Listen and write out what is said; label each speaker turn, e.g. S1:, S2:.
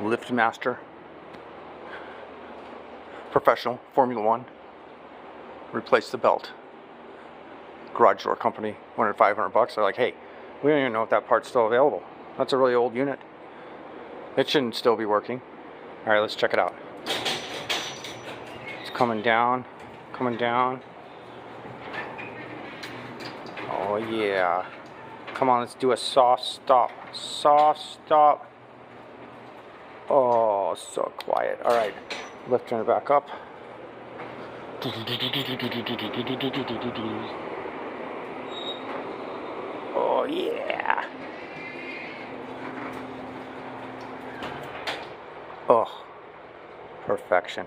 S1: LiftMaster, professional, Formula One. Replace the belt. Garage door company wanted $500. They're like, hey, we don't even know if that part's still available. That's a really old unit. It shouldn't still be working. All right, let's check it out. It's coming down, coming down. Oh yeah. Come on, let's do a soft stop. Soft stop. Oh, so quiet. All right, lifting it back up. Oh yeah. Oh, perfection.